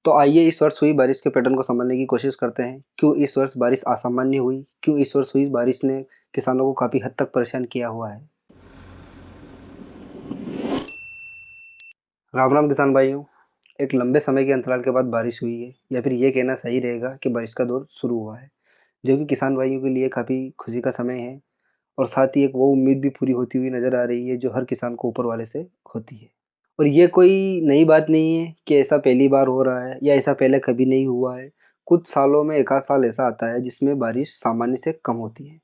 तो आइए इस वर्ष हुई बारिश के पैटर्न को समझने की कोशिश करते हैं। क्यों इस वर्ष बारिश असामान्य हुई? क्यों इस वर्ष हुई बारिश ने किसानों को काफ़ी हद तक परेशान किया हुआ है। राम राम किसान भाइयों। एक लंबे समय के अंतराल के बाद बारिश हुई है, या फिर ये कहना सही रहेगा कि बारिश का दौर शुरू हुआ है, जो कि किसान भाइयों के लिए काफ़ी खुशी का समय है। और साथ ही एक वो उम्मीद भी पूरी होती हुई नज़र आ रही है जो हर किसान को ऊपर वाले से होती है। और ये कोई नई बात नहीं है कि ऐसा पहली बार हो रहा है या ऐसा पहले कभी नहीं हुआ है। कुछ सालों में एक आध साल ऐसा आता है जिसमें बारिश सामान्य से कम होती है।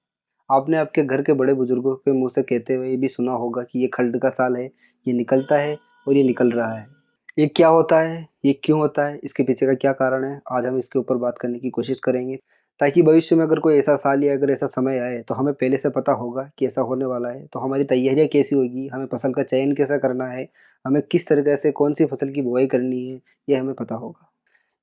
आपने आपके घर के बड़े बुजुर्गों के मुंह से कहते हुए भी सुना होगा कि ये खल्ड का साल है, ये निकलता है और ये निकल रहा है। ये क्या होता है, ये क्यों होता है, इसके पीछे का क्या कारण है, आज हम इसके ऊपर बात करने की कोशिश करेंगे, ताकि भविष्य में अगर कोई ऐसा साल या अगर ऐसा समय आए तो हमें पहले से पता होगा कि ऐसा होने वाला है। तो हमारी तैयारियां कैसी होगी, हमें फसल का चयन कैसा करना है, हमें किस तरीके से कौन सी फसल की बुआई करनी है, ये हमें पता होगा।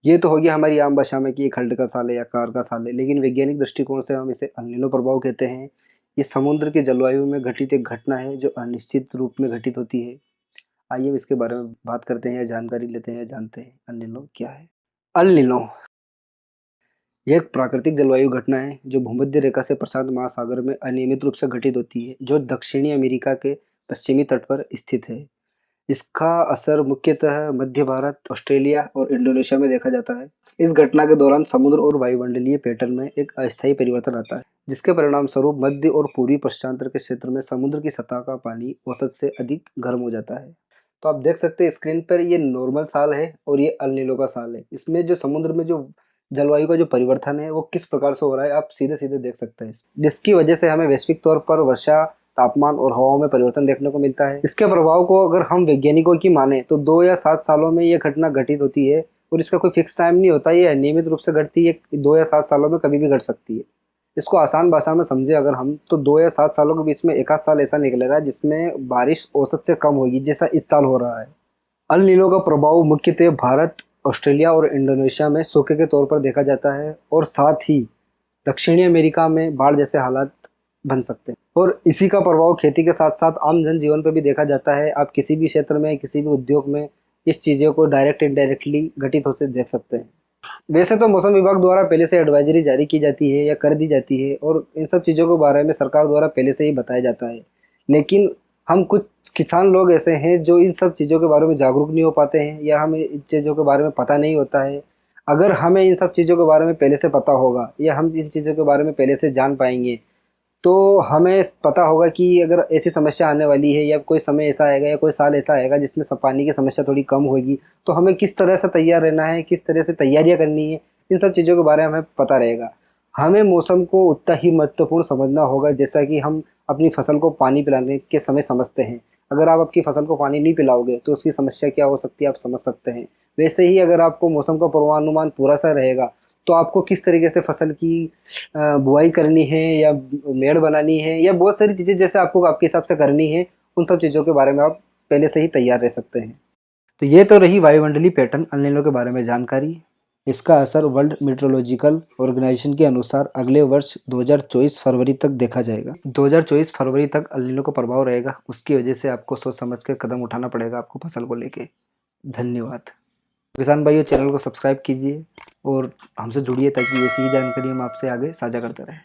ये तो हो गया हमारी आम भाषा में कि ये खल्ड का साल है या कार का साल है, लेकिन वैज्ञानिक दृष्टिकोण से हम इसे अल नीनो प्रभाव कहते हैं। ये समुद्र की जलवायु में घटित एक घटना है जो अनिश्चित रूप में घटित होती है। आइए हम इसके बारे में बात करते हैं या जानकारी लेते हैं या जानते हैं अल नीनो क्या है। अल नीनो यह एक प्राकृतिक जलवायु घटना है जो भूमध्य रेखा से प्रशांत महासागर में अनियमित रूप से घटित होती है, जो दक्षिणी अमेरिका के पश्चिमी तट पर स्थित है। इसका असर मुख्यतः मध्य भारत, ऑस्ट्रेलिया और इंडोनेशिया में देखा जाता है। इस घटना के दौरान समुद्र और वायुमंडलीय पैटर्न में एक अस्थायी परिवर्तन आता है, जिसके परिणाम स्वरूप मध्य और पूर्वी प्रशांत के क्षेत्र में समुद्र की सतह का पानी औसत से अधिक गर्म हो जाता है। तो आप देख सकते हैं स्क्रीन पर, ये नॉर्मल साल है और ये अल नीनो का साल है। इसमें जो समुद्र में जो जलवायु का जो परिवर्तन है वो किस प्रकार से हो रहा है आप सीधे सीधे देख सकते हैं, जिसकी वजह से हमें वैश्विक तौर पर वर्षा, तापमान और हवाओं में परिवर्तन देखने को मिलता है। इसके प्रभाव को अगर हम वैज्ञानिकों की माने तो 2 या 7 सालों में ये घटना घटित होती है, और इसका कोई फिक्स टाइम नहीं होता, ये नियमित रूप से घटती है। 2 या 7 सालों में कभी भी घट सकती है। इसको आसान भाषा में समझे अगर हम, तो 2 या 7 सालों के बीच में एक आध साल ऐसा निकलेगा जिसमें बारिश औसत से कम होगी, जैसा इस साल हो रहा है। अल नीनो का प्रभाव मुख्यतः भारत, ऑस्ट्रेलिया और इंडोनेशिया में सूखे के तौर पर देखा जाता है, और साथ ही दक्षिणी अमेरिका में बाढ़ जैसे हालात बन सकते हैं। और इसी का प्रभाव खेती के साथ साथ आम जनजीवन पर भी देखा जाता है। आप किसी भी क्षेत्र में, किसी भी उद्योग में इस चीज़ों को डायरेक्ट इनडायरेक्टली घटित होते देख सकते हैं। वैसे तो मौसम विभाग द्वारा पहले से एडवाइजरी जारी की जाती है या कर दी जाती है, और इन सब चीज़ों के बारे में सरकार द्वारा पहले से ही बताया जाता है, लेकिन हम कुछ किसान लोग ऐसे हैं जो इन सब चीज़ों के बारे में जागरूक नहीं हो पाते हैं, या हमें इन चीज़ों के बारे में पता नहीं होता है। अगर हमें इन सब चीज़ों के बारे में पहले से पता होगा या हम इन चीज़ों के बारे में पहले से जान पाएंगे, तो हमें पता होगा कि अगर ऐसी समस्या आने वाली है या कोई समय ऐसा आएगा या कोई साल ऐसा आएगा जिसमें पानी की समस्या थोड़ी कम होगी, तो हमें किस तरह से तैयार रहना है, किस तरह से तैयारियां करनी है, इन सब चीज़ों के बारे में हमें पता रहेगा। हमें मौसम को उतना ही महत्वपूर्ण समझना होगा जैसा कि हम अपनी फसल को पानी पिलाने के समय समझते हैं। अगर आप आपकी फसल को पानी नहीं पिलाओगे तो उसकी समस्या क्या हो सकती है आप समझ सकते हैं। वैसे ही अगर आपको मौसम का पूर्वानुमान पूरा सा रहेगा तो आपको किस तरीके से फसल की बुआई करनी है या मेड़ बनानी है या बहुत सारी चीज़ें जैसे आपको आपके हिसाब से करनी है, उन सब चीज़ों के बारे में आप पहले से ही तैयार रह सकते हैं। तो ये तो रही वायुमंडलीय पैटर्न अल नीनो के बारे में जानकारी। इसका असर वर्ल्ड मीटरोलॉजिकल ऑर्गेनाइजेशन के अनुसार अगले वर्ष 2024 फरवरी तक देखा जाएगा। 2024 फरवरी तक अल नीनो का प्रभाव रहेगा। उसकी वजह से आपको सोच समझ कर कदम उठाना पड़ेगा आपको फसल को लेके। धन्यवाद। किसान भाइयों, चैनल को सब्सक्राइब कीजिए और हमसे जुड़िए ताकि ऐसी ही जानकारी हम आपसे आगे साझा करते रहें।